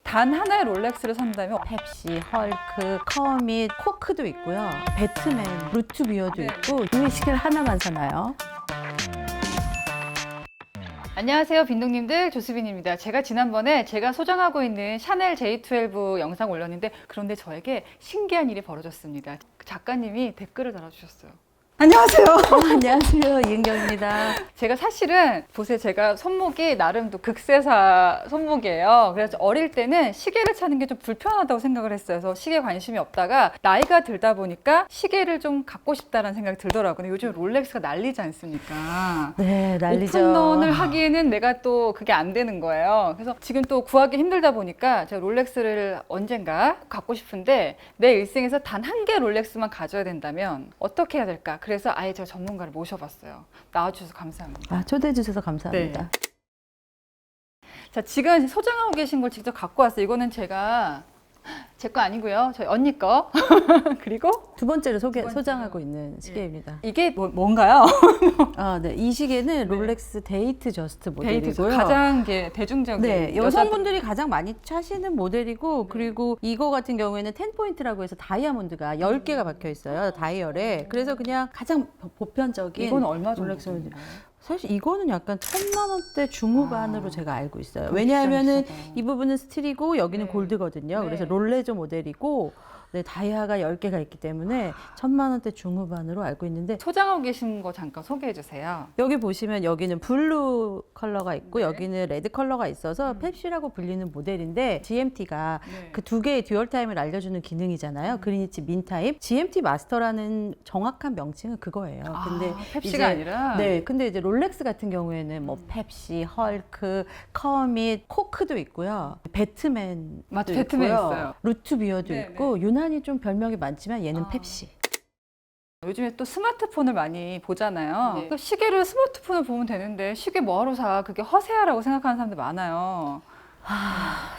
단 하나의 롤렉스를 산다면 펩시, 헐크, 커밋, 코크도 있고요. 배트맨, 루트비어도 있고 이 시계를 하나만 사나요? 안녕하세요 빈동님들, 조수빈입니다. 제가 지난번에 제가 소장하고 있는 샤넬 J12 영상 올렸는데 그런데 저에게 신기한 일이 벌어졌습니다. 작가님이 댓글을 달아주셨어요. 안녕하세요. 안녕하세요. 이은경입니다. 제가 사실은 보세요, 제가 손목이 나름 또 극세사 손목이에요. 그래서 어릴 때는 시계를 차는 게 좀 불편하다고 생각을 했어요. 그래서 시계에 관심이 없다가 나이가 들다 보니까 시계를 좀 갖고 싶다라는 생각이 들더라고요. 근데 요즘 롤렉스가 난리지 않습니까? 네, 난리죠. 오픈런을 하기에는 내가 또 그게 안 되는 거예요. 그래서 지금 또 구하기 힘들다 보니까 제가 롤렉스를 언젠가 갖고 싶은데 내 일생에서 단 한 개 롤렉스만 가져야 된다면 어떻게 해야 될까? 그래서 아예 제가 전문가를 모셔봤어요. 나와주셔서 감사합니다. 아, 초대해 주셔서 감사합니다. 자, 지금 소장하고 계신 걸 직접 갖고 왔어요. 이거는 제 거 아니고요. 저희 언니 거. 그리고 두 번째로 두 번째로. 소장하고 있는 시계입니다. 이게 뭔가요? 아, 네. 이 시계는 롤렉스 데이트 저스트 데이트 모델이고요. 가장 대중적인 네, 여성분들이 가장 많이 차시는 모델이고, 그리고 이거 같은 경우에는 10포인트라고 해서 다이아몬드가 10개가 박혀 있어요. 다이얼에. 그래서 그냥 가장 보편적인 이건 얼마 정도 롤렉스 모델. 되나요? 사실 이거는 약간 1,000만 원대 중후반으로 아, 제가 알고 있어요. 그럼 왜냐하면은 비싸다. 이 부분은 스틸이고 여기는 네. 골드거든요. 네. 그래서 롤레조 모델이고, 네, 다이아가 10개가 있기 때문에 1,000만 원대 중후반으로 알고 있는데, 소장하고 계신 거 잠깐 소개해 주세요. 여기 보시면 여기는 블루 컬러가 있고 네. 여기는 레드 컬러가 있어서 펩시라고 불리는 모델인데, GMT가 네. 그 두 개의 듀얼 타임을 알려주는 기능이잖아요. 그리니치 민 타임. GMT 마스터라는 정확한 명칭은 그거예요. 근데 펩시가 이제, 아니라 네, 근데 이제 롤렉스 같은 경우에는 뭐 펩시, 헐크, 커밋, 코크도 있고요. 배트맨 맞죠, 배트맨 있어요. 루트비어도 네, 있고 유난히 좀 별명이 많지만 얘는 아. 펩시. 요즘에 또 스마트폰을 많이 보잖아요. 네. 그러니까 시계를 스마트폰을 보면 되는데 시계 뭐하러 사? 그게 허세야라고 생각하는 사람들 많아요.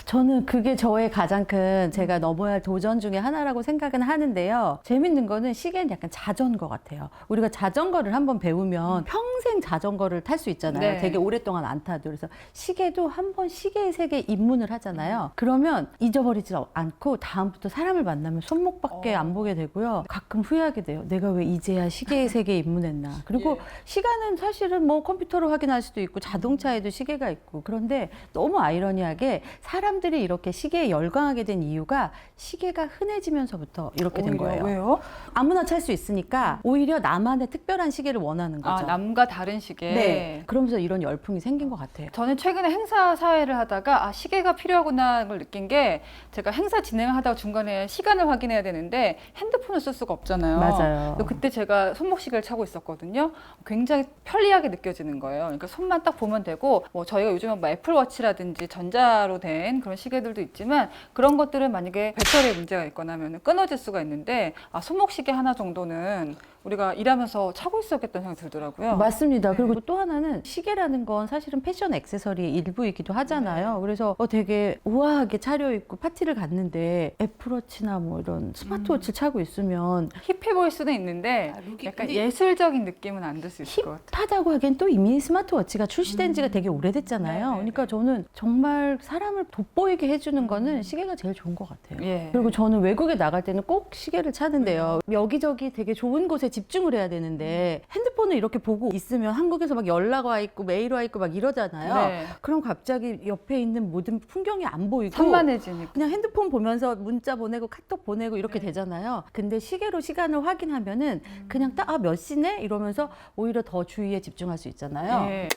저는 그게 저의 가장 큰 제가 넘어야 할 도전 중에 하나라고 생각은 하는데요. 재밌는 거는 시계는 약간 자전거 같아요. 우리가 자전거를 한번 배우면 평생 자전거를 탈 수 있잖아요. 네. 되게 오랫동안 안 타도. 그래서 시계도 한번 시계의 세계에 입문을 하잖아요. 그러면 잊어버리지 않고 다음부터 사람을 만나면 손목밖에 안 보게 되고요. 가끔 후회하게 돼요. 내가 왜 이제야 시계의 세계에 입문했나. 그리고 예. 시간은 사실은 뭐 컴퓨터로 확인할 수도 있고 자동차에도 시계가 있고, 그런데 너무 아이러니하게 사람들이 이렇게 시계에 열광하게 된 이유가 시계가 흔해지면서부터 이렇게 된 오히려 거예요. 왜요? 아무나 찰 수 있으니까 오히려 나만의 특별한 시계를 원하는 아, 거죠. 남과 다른 시계. 네. 그러면서 이런 열풍이 생긴 것 같아요. 저는 최근에 행사 사회를 하다가 아, 시계가 필요하구나 걸 느낀 게, 제가 행사 진행을 하다가 중간에 시간을 확인해야 되는데 핸드폰을 쓸 수가 없잖아요. 맞아요. 그래서 그때 제가 손목 시계를 차고 있었거든요. 굉장히 편리하게 느껴지는 거예요. 그러니까 손만 딱 보면 되고, 뭐 저희가 요즘은 뭐 애플워치라든지 전자로 된 그런 시계들도 있지만, 그런 것들은 만약에 배터리에 문제가 있거나 하면 끊어질 수가 있는데, 아, 손목 시계 하나 정도는 우리가 일하면서 차고 있었겠다는 생각이 들더라고요. 맞습니다. 네. 그리고 또 하나는 시계라는 건 사실은 패션 액세서리의 일부이기도 하잖아요. 그래서 되게 우아하게 차려입고 파티를 갔는데 애플워치나 뭐 이런 스마트워치 차고 있으면 힙해 보일 수는 있는데 약간 근데 예술적인 느낌은 안 들 수 있을 것 같아요. 힙하다고 하기엔 또 이미 스마트워치가 출시된 지가 되게 오래됐잖아요. 네, 네, 그러니까 네. 저는 정말 사람을 돋보이게 해주는 거는 시계가 제일 좋은 것 같아요. 예. 그리고 저는 외국에 나갈 때는 꼭 시계를 차는데요. 여기저기 되게 좋은 곳에 집중을 해야 되는데 핸드폰을 이렇게 보고 있으면 한국에서 막 연락 와 있고 메일 와 있고 막 이러잖아요. 네. 그럼 갑자기 옆에 있는 모든 풍경이 안 보이고 산만해지니까. 그냥 핸드폰 보면서 문자 보내고 카톡 보내고 이렇게 네. 되잖아요. 근데 시계로 시간을 확인하면은 그냥 딱 몇 시네? 이러면서 오히려 더 주의에 집중할 수 있잖아요. 예.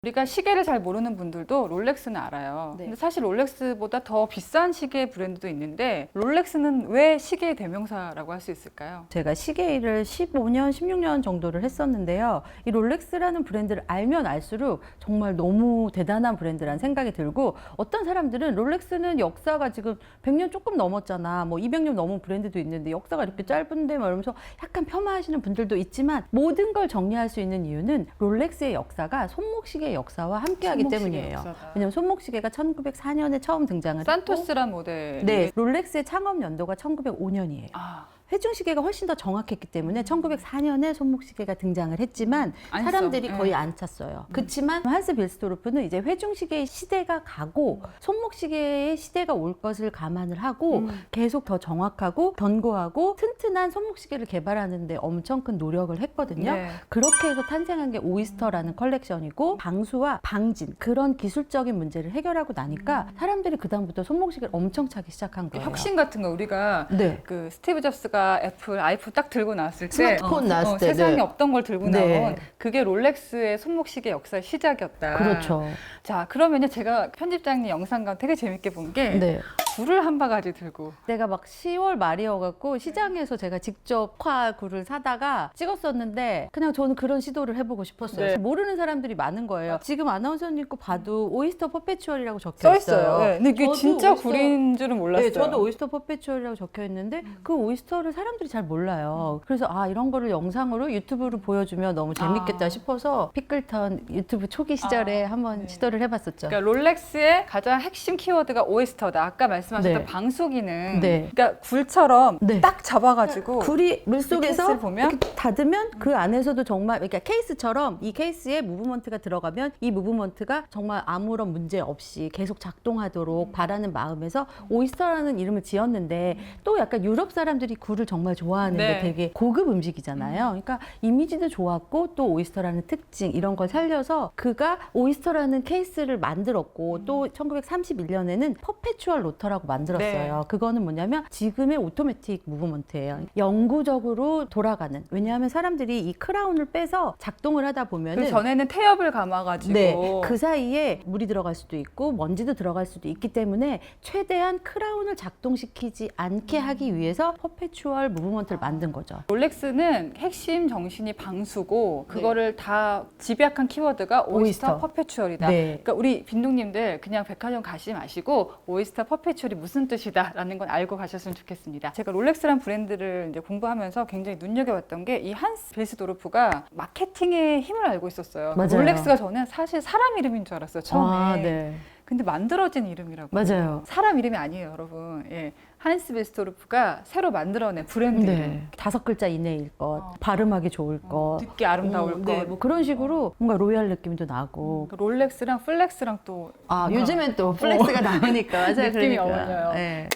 우리가 시계를 잘 모르는 분들도 롤렉스는 알아요. 네. 근데 사실 롤렉스보다 더 비싼 시계 브랜드도 있는데, 롤렉스는 왜 시계의 대명사라고 할 수 있을까요? 제가 시계 일을 15년, 16년 정도를 했었는데요. 이 롤렉스라는 브랜드를 알면 알수록 정말 너무 대단한 브랜드라는 생각이 들고, 어떤 사람들은 롤렉스는 역사가 지금 100년 조금 넘었잖아. 뭐 200년 넘은 브랜드도 있는데 역사가 이렇게 짧은데 막 이러면서 약간 폄하하시는 분들도 있지만, 모든 걸 정리할 수 있는 이유는 롤렉스의 역사가 손목시계의 역사와 함께하기 손목시계 때문이에요. 역사다. 왜냐면 손목시계가 1904년에 처음 등장을 했고, 산토스란 모델. 네, 롤렉스의 창업 연도가 1905년이에요. 아, 회중시계가 훨씬 더 정확했기 때문에 1904년에 손목시계가 등장을 했지만 안 사람들이 써. 거의 예. 안 찼어요. 그렇지만 한스 빌스도르프는 이제 회중시계의 시대가 가고 손목시계의 시대가 올 것을 감안을 하고 계속 더 정확하고 견고하고 튼튼한 손목시계를 개발하는데 엄청 큰 노력을 했거든요. 네. 그렇게 해서 탄생한 게 오이스터라는 컬렉션이고 방수와 방진 그런 기술적인 문제를 해결하고 나니까 사람들이 그다음부터 손목시계를 엄청 차기 시작한 거예요. 혁신 같은 거 우리가 네. 그 스티브 잡스가 애플 아이폰 딱 들고 나왔을 때 스마트폰 나왔을 때, 세상에 네. 없던 걸 들고 네. 나온 그게 롤렉스의 손목시계 역사의 시작이었다. 그렇죠. 자, 그러면요 제가 편집장님 영상과 되게 재밌게 본 게 네. 굴을 한 바가지 들고 내가 막 10월 말이어갖고 시장에서 제가 직접 굴을 사다가 찍었었는데 그냥 저는 그런 시도를 해보고 싶었어요. 네. 모르는 사람들이 많은 거예요. 지금 아나운서님 거 봐도 오이스터 퍼페추얼이라고 적혀 써 있어요. 있어요. 네. 근데 이게 저도 진짜 오이스터- 굴인 줄은 몰랐어요. 네, 저도 오이스터 퍼페추얼이라고 적혀 있는데 그 오이스터를 사람들이 잘 몰라요. 그래서 이런 거를 영상으로 유튜브로 보여주면 너무 재밌겠다 싶어서 피클턴 유튜브 초기 시절에 한번 네. 시도를 해봤었죠. 그러니까 롤렉스의 가장 핵심 키워드가 오이스터다. 아까 말씀하셨던 네. 방수 기능. 네. 그러니까 굴처럼 네. 딱 잡아가지고 굴이 물속에서 케이스를 보면 이렇게 닫으면 그 안에서도 정말 그러니까 케이스처럼 이 케이스에 무브먼트가 들어가면 이 무브먼트가 정말 아무런 문제 없이 계속 작동하도록 바라는 마음에서 오이스터라는 이름을 지었는데 또 약간 유럽 사람들이 굴을 정말 좋아하는 게 네. 되게 고급 음식이잖아요. 그러니까 이미지도 좋았고 또 오이스터라는 특징 이런 걸 살려서 그가 오이스터라는 케이스를 만들었고 또 1931년에는 퍼페추얼 로터라고 만들었어요. 네. 그거는 뭐냐면 지금의 오토매틱 무브먼트예요. 영구적으로 돌아가는. 왜냐하면 사람들이 이 크라운을 빼서 작동을 하다 보면은 그 전에는 태엽을 감아가지고 네, 그 사이에 물이 들어갈 수도 있고 먼지도 들어갈 수도 있기 때문에 최대한 크라운을 작동시키지 않게 하기 위해서 퍼페추얼 무브먼트를 만든 거죠. 롤렉스는 핵심 정신이 방수고 그거를 다 집약한 키워드가 오이스터 오이스터. 퍼페추얼이다. 네. 그러니까 우리 빈둥님들 그냥 백화점 가시지 마시고 오이스터 퍼페추얼이 무슨 뜻이다라는 건 알고 가셨으면 좋겠습니다. 제가 롤렉스란 브랜드를 이제 공부하면서 굉장히 눈여겨봤던 게 이 한스 빌스도르프가 마케팅의 힘을 알고 있었어요. 맞아요. 롤렉스가 저는 사실 사람 이름인 줄 알았어요 처음에. 네. 근데 만들어진 이름이라고. 맞아요. 사람 이름이 아니에요, 여러분. 예. 한스 빌스도르프가 새로 만들어낸 브랜드 이름. 네. 5글자 이내일 것, 발음하기 좋을 것, 듣기 아름다울 것. 네, 뭐 그런 식으로 뭔가 로얄 느낌도 나고. 그 롤렉스랑 플렉스랑 또 요즘엔 또 플렉스가 나오니까 맞아요. 느낌이 그러니까. 어울려요. 네.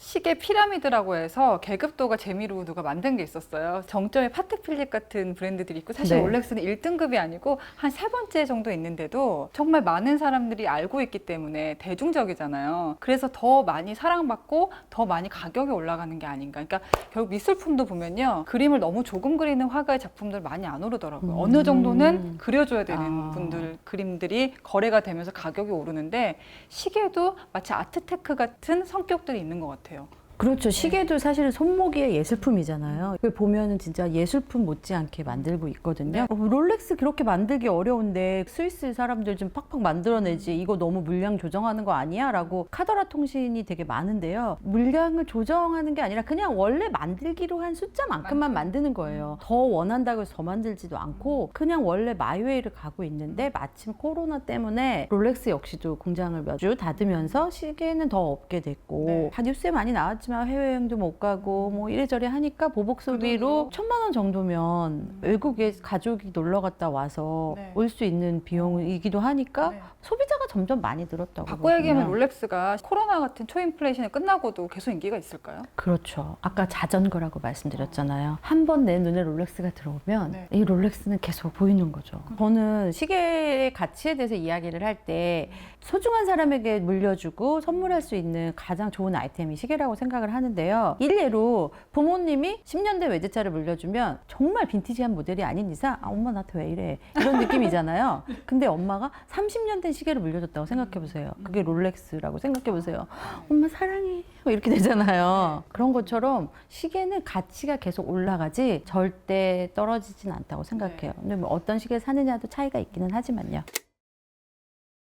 시계 피라미드라고 해서 계급도가 재미로 누가 만든 게 있었어요. 정점에 파텍 필립 같은 브랜드들이 있고 사실 네. 롤렉스는 1등급이 아니고 한 3번째 정도 있는데도 정말 많은 사람들이 알고 있기 때문에 대중적이잖아요. 그래서 더 많이 사랑받고 더 많이 가격이 올라가는 게 아닌가. 그러니까 결국 미술품도 보면요. 그림을 너무 조금 그리는 화가의 작품들 많이 안 오르더라고요. 어느 정도는 그려줘야 되는 분들 그림들이 거래가 되면서 가격이 오르는데 시계도 마치 아트테크 같은 성격들이 있는 것 같아요. 그렇죠. 시계도 사실은 손목의 예술품이잖아요. 그걸 보면은 진짜 예술품 못지않게 만들고 있거든요. 롤렉스 그렇게 만들기 어려운데 스위스 사람들 좀 팍팍 만들어내지 이거 너무 물량 조정하는 거 아니야? 라고 카더라 통신이 되게 많은데요. 물량을 조정하는 게 아니라 그냥 원래 만들기로 한 숫자만큼만 만드는 거예요. 더 원한다고 해서 더 만들지도 않고 그냥 원래 마이웨이를 가고 있는데 마침 코로나 때문에 롤렉스 역시도 공장을 몇 주 닫으면서 시계는 더 없게 됐고 네. 다 뉴스에 많이 나왔지만 해외여행도 못 가고 뭐 이래저래 하니까 보복 소비로 1,000만 원 정도면 외국에 가족이 놀러 갔다 와서 네. 올 수 있는 비용이기도 하니까 네. 소비자가 점점 많이 늘었다고 바꿔 얘기하면 보시면. 롤렉스가 코로나 같은 초인플레이션이 끝나고도 계속 인기가 있을까요? 그렇죠. 아까 자전거라고 말씀드렸잖아요. 한 번 내 눈에 롤렉스가 들어오면 네. 이 롤렉스는 계속 보이는 거죠. 저는 시계의 가치에 대해서 이야기를 할 때 소중한 사람에게 물려주고 선물할 수 있는 가장 좋은 아이템이 시계라고 생각을 하는데요. 일례로 부모님이 10년 된 외제차를 물려주면 정말 빈티지한 모델이 아닌 이상 엄마 나한테 왜 이래 이런 느낌이잖아요. 근데 엄마가 30년 된 시계를 물려줬다고 생각해보세요. 그게 롤렉스라고 생각해보세요. 엄마 사랑해 뭐 이렇게 되잖아요. 그런 것처럼 시계는 가치가 계속 올라가지 절대 떨어지진 않다고 생각해요. 근데 뭐 어떤 시계 사느냐도 차이가 있기는 하지만요.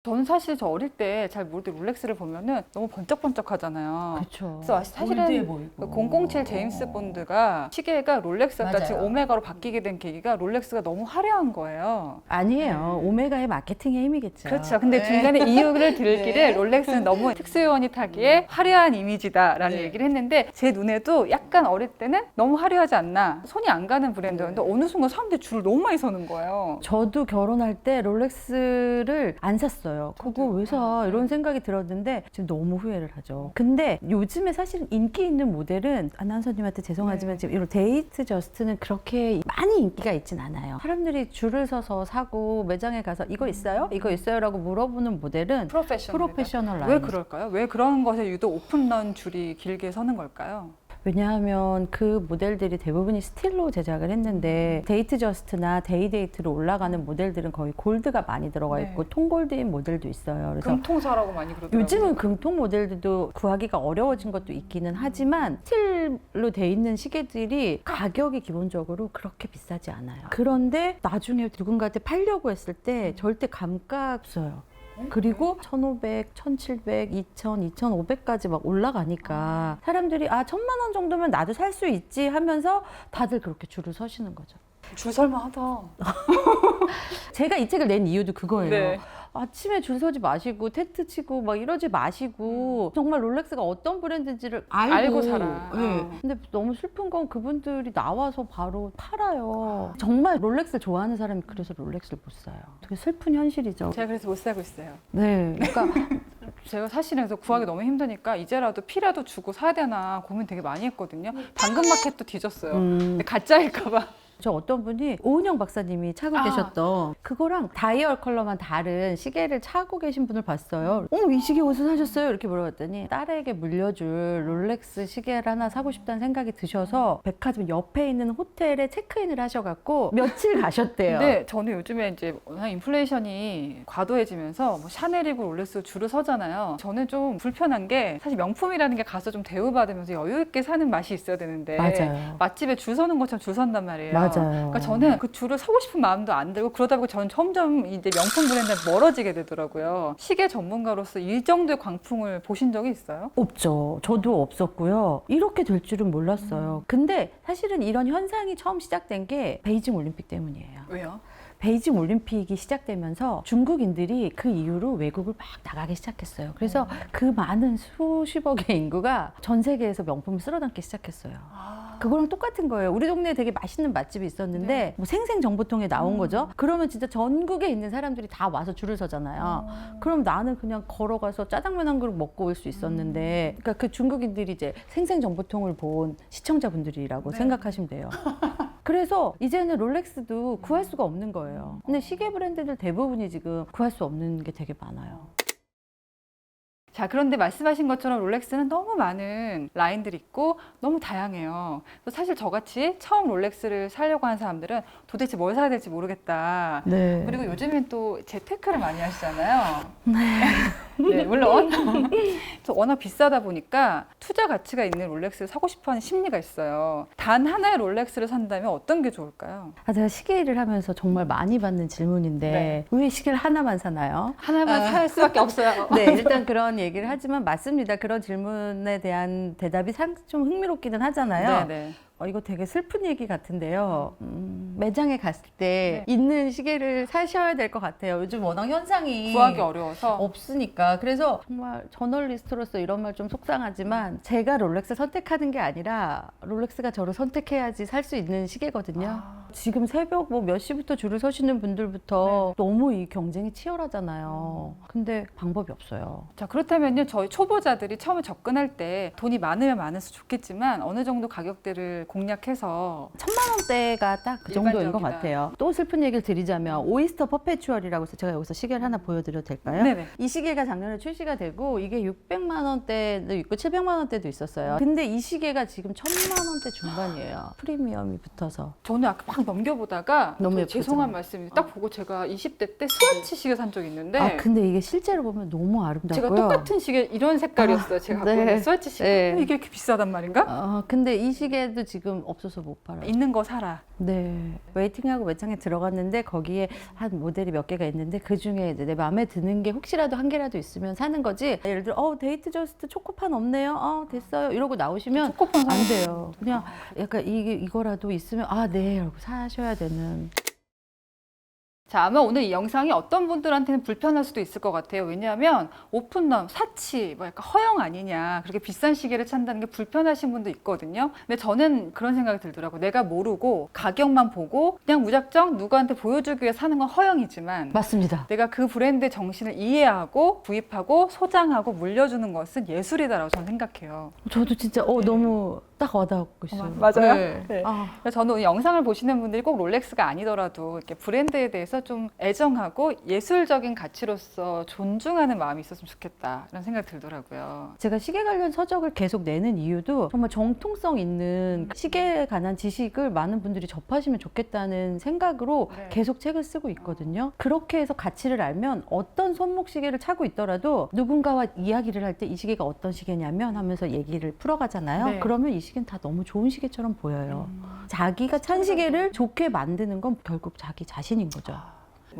저는 사실 저 어릴 때 잘 모를 때 롤렉스를 보면은 너무 번쩍번쩍하잖아요. 그렇죠. 그래서 사실은 007 제임스 본드가 시계가 롤렉스였다 맞아요. 지금 오메가로 바뀌게 된 계기가 롤렉스가 너무 화려한 거예요. 아니에요. 오메가의 마케팅의 힘이겠죠. 그렇죠. 근데 네. 중간에 이유를 들기를 네. 롤렉스는 너무 특수요원이 타기에 화려한 이미지다라는 네. 얘기를 했는데 제 눈에도 약간 어릴 때는 너무 화려하지 않나 손이 안 가는 브랜드였는데 어느 순간 사람들이 줄을 너무 많이 서는 거예요. 저도 결혼할 때 롤렉스를 안 샀어요. 그거 왜 사? 이런 생각이 들었는데 지금 너무 후회를 하죠. 근데 요즘에 사실 인기 있는 모델은 아나운서님한테 죄송하지만 지금 이런 데이트 저스트는 그렇게 많이 인기가 있진 않아요. 사람들이 줄을 서서 사고 매장에 가서 이거 있어요? 이거 있어요? 라고 물어보는 모델은 프로페셔널 라인. 왜 그럴까요? 왜 그런 것에 유독 오픈런 줄이 길게 서는 걸까요? 왜냐하면 그 모델들이 대부분이 스틸로 제작을 했는데 데이트 저스트나 데이데이트로 올라가는 모델들은 거의 골드가 많이 들어가 있고 네. 통골드인 모델도 있어요. 그래서 금통사라고 많이 그러더라고요. 요즘은 금통 모델들도 구하기가 어려워진 것도 있기는 하지만 스틸로 돼 있는 시계들이 가격이 기본적으로 그렇게 비싸지 않아요. 그런데 나중에 누군가한테 팔려고 했을 때 절대 감가 없어요. 그리고 1,500, 1,700, 2,000, 2,500까지 막 올라가니까 사람들이 1,000만 원 정도면 나도 살 수 있지 하면서 다들 그렇게 줄을 서시는 거죠. 줄 설만하다. 제가 이 책을 낸 이유도 그거예요. 네. 아침에 줄 서지 마시고 텐트 치고 막 이러지 마시고 정말 롤렉스가 어떤 브랜드인지를 알고 살아. 네. 근데 너무 슬픈 건 그분들이 나와서 바로 팔아요. 정말 롤렉스를 좋아하는 사람이 그래서 롤렉스를 못 사요. 되게 슬픈 현실이죠. 제가 그래서 못 사고 있어요. 네. 그러니까 제가 사실은 그래서 구하기 너무 힘드니까 이제라도 피라도 주고 사야 되나 고민 되게 많이 했거든요. 당근마켓도 뒤졌어요. 근데 가짜일까 봐. 저 어떤 분이 오은영 박사님이 차고 계셨던 그거랑 다이얼 컬러만 다른 시계를 차고 계신 분을 봤어요. 이 시계 어디서 사셨어요? 이렇게 물어봤더니 딸에게 물려줄 롤렉스 시계를 하나 사고 싶다는 생각이 드셔서 백화점 옆에 있는 호텔에 체크인을 하셔갖고 며칠 가셨대요. 근데 저는 요즘에 이제 워낙 인플레이션이 과도해지면서 뭐 샤넬이고 롤렉스 줄을 서잖아요. 저는 좀 불편한 게 사실 명품이라는 게 가서 좀 대우받으면서 여유 있게 사는 맛이 있어야 되는데 맞아요. 맛집에 줄 서는 것처럼 줄 선단 말이에요. 맞아요. 그러니까 저는 그 줄을 서고 싶은 마음도 안 들고 그러다 보니 저는 점점 이제 명품 브랜드에 멀어지게 되더라고요. 시계 전문가로서 이 정도의 광풍을 보신 적이 있어요? 없죠. 저도 없었고요. 이렇게 될 줄은 몰랐어요. 근데 사실은 이런 현상이 처음 시작된 게 베이징 올림픽 때문이에요. 왜요? 베이징 올림픽이 시작되면서 중국인들이 그 이후로 외국을 막 나가기 시작했어요. 그래서 그 많은 수십억의 인구가 전 세계에서 명품을 쓸어 담기 시작했어요. 그거랑 똑같은 거예요. 우리 동네에 되게 맛있는 맛집이 있었는데 네. 뭐 생생정보통에 나온 거죠. 그러면 진짜 전국에 있는 사람들이 다 와서 줄을 서잖아요. 그럼 나는 그냥 걸어가서 짜장면 한 그릇 먹고 올 수 있었는데 그러니까 그 중국인들이 이제 생생정보통을 본 시청자분들이라고 네. 생각하시면 돼요. 그래서 이제는 롤렉스도 구할 수가 없는 거예요. 근데 시계 브랜드들 대부분이 지금 구할 수 없는 게 되게 많아요. 자, 그런데 말씀하신 것처럼 롤렉스는 너무 많은 라인들이 있고 너무 다양해요. 그래서 사실 저같이 처음 롤렉스를 사려고 하는 사람들은 도대체 뭘 사야 될지 모르겠다. 네. 그리고 요즘엔 또 재테크를 많이 하시잖아요. 네, 물론 저 워낙 비싸다 보니까 투자 가치가 있는 롤렉스를 사고 싶어하는 심리가 있어요. 단 하나의 롤렉스를 산다면 어떤 게 좋을까요? 제가 시계 일을 하면서 정말 많이 받는 질문인데 네. 왜 시계를 하나만 사나요? 하나만 살 수밖에 없어요. 네, 일단 그런 얘기를 하지만 맞습니다. 그런 질문에 대한 대답이 좀 흥미롭기는 하잖아요. 네. 이거 되게 슬픈 얘기 같은데요. 매장에 갔을 때 있는 시계를 사셔야 될 것 같아요. 요즘 워낙 현상이 구하기 어려워서. 없으니까. 그래서 정말 저널리스트로서 이런 말 좀 속상하지만 제가 롤렉스 선택하는 게 아니라 롤렉스가 저를 선택해야지 살 수 있는 시계거든요. 지금 새벽 뭐 몇 시부터 줄을 서시는 분들부터 너무 이 경쟁이 치열하잖아요. 근데 방법이 없어요. 자, 그렇다면요, 저희 초보자들이 처음에 접근할 때 돈이 많으면 많을수록 좋겠지만 어느 정도 가격대를 공략해서 1,000만 원대가 딱 그 정도인 것 일반적이다. 같아요. 또 슬픈 얘기를 드리자면 오이스터 퍼페추얼이라고 해서 제가 여기서 시계를 하나 보여드려도 될까요? 네네. 이 시계가 작년에 출시가 되고 이게 600만 원대도 있고 700만 원대도 있었어요. 근데 이 시계가 지금 1,000만 원대 중반이에요. 프리미엄이 붙어서. 저는 아까 막 넘겨보다가 너무 저 예쁘죠? 죄송한 말씀인데 딱 보고 제가 20대 때 스와치 시계 산 적이 있는데 근데 이게 실제로 보면 너무 아름답고요. 제가 똑같은 시계 이런 색깔이었어요. 제가 갖고 있는 스와치 시계. 네. 이게 이렇게 비싸단 말인가? 근데 이 시계도 지금 없어서 못 팔아요. 있는 거 사라. 네. 웨이팅하고 매장에 들어갔는데 거기에 한 모델이 몇 개가 있는데 그 중에 이제 내 마음에 드는 게 혹시라도 한 개라도 있으면 사는 거지. 예를 들어 데이트 저스트 초코판 없네요. 됐어요. 이러고 나오시면 초코판 안 돼요. 그냥 약간 이거라도 있으면 네. 이러고 사셔야 되는. 자, 아마 오늘 이 영상이 어떤 분들한테는 불편할 수도 있을 것 같아요. 왜냐하면 오픈런, 사치, 뭐 약간 허영 아니냐, 그렇게 비싼 시계를 찬다는 게 불편하신 분도 있거든요. 근데 저는 그런 생각이 들더라고요. 내가 모르고 가격만 보고 그냥 무작정 누구한테 보여주기 위해 사는 건 허영이지만 맞습니다. 내가 그 브랜드의 정신을 이해하고 구입하고 소장하고 물려주는 것은 예술이다라고 저는 생각해요. 저도 진짜 너무 딱 와닿고 있어요. 맞아요. 네. 네. 아. 그래서 저는 이 영상을 보시는 분들이 꼭 롤렉스가 아니더라도 이렇게 브랜드에 대해서 좀 애정하고 예술적인 가치로서 존중하는 마음이 있었으면 좋겠다라는 생각이 들더라고요. 제가 시계 관련 서적을 계속 내는 이유도 정말 정통성 있는 시계에 관한 지식을 많은 분들이 접하시면 좋겠다는 생각으로 네. 계속 책을 쓰고 있거든요. 그렇게 해서 가치를 알면 어떤 손목 시계를 차고 있더라도 누군가와 이야기를 할 때 이 시계가 어떤 시계냐면 하면서 얘기를 풀어가잖아요. 네. 그러면 이 시계는 다 너무 좋은 시계처럼 보여요. 자기가 찬 시계를 좋게 만드는 건 결국 자기 자신인 거죠.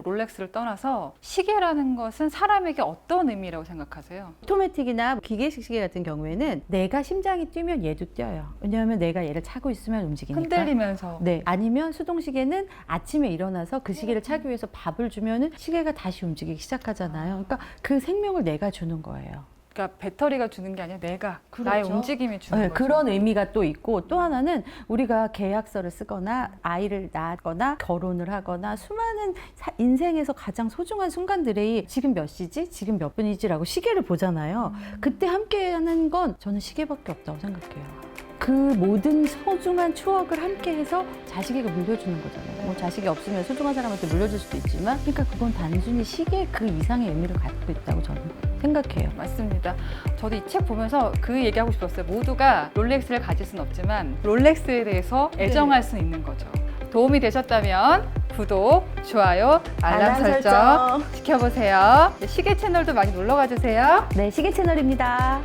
롤렉스를 떠나서 시계라는 것은 사람에게 어떤 의미라고 생각하세요? 오토매틱이나 기계식 시계 같은 경우에는 내가 심장이 뛰면 얘도 뛰어요. 왜냐하면 내가 얘를 차고 있으면 움직이니까. 흔들리면서. 네. 아니면 수동 시계는 아침에 일어나서 그 시계를 차기 위해서 밥을 주면은 시계가 다시 움직이기 시작하잖아요. 그러니까 그 생명을 내가 주는 거예요. 그러니까 배터리가 주는 게 아니라 내가 그렇죠. 나의 움직임이 주는 네, 거죠. 그런 의미가 또 있고 또 하나는 우리가 계약서를 쓰거나 아이를 낳거나 결혼을 하거나 수많은 인생에서 가장 소중한 순간들이 지금 몇 시지? 지금 몇 분이지라고 시계를 보잖아요. 그때 함께 하는 건 저는 시계밖에 없다고 생각해요. 그 모든 소중한 추억을 함께해서 자식에게 물려주는 거잖아요. 뭐 자식이 없으면 소중한 사람한테 물려줄 수도 있지만 그러니까 그건 단순히 시계 그 이상의 의미를 갖고 있다고 저는 생각해요. 맞습니다. 저도 이 책 보면서 그 얘기하고 싶었어요. 모두가 롤렉스를 가질 수는 없지만 롤렉스에 대해서 애정할 수 있는 거죠. 도움이 되셨다면 구독, 좋아요, 알람 설정 지켜보세요. 시계 채널도 많이 놀러가 주세요. 네, 시계 채널입니다.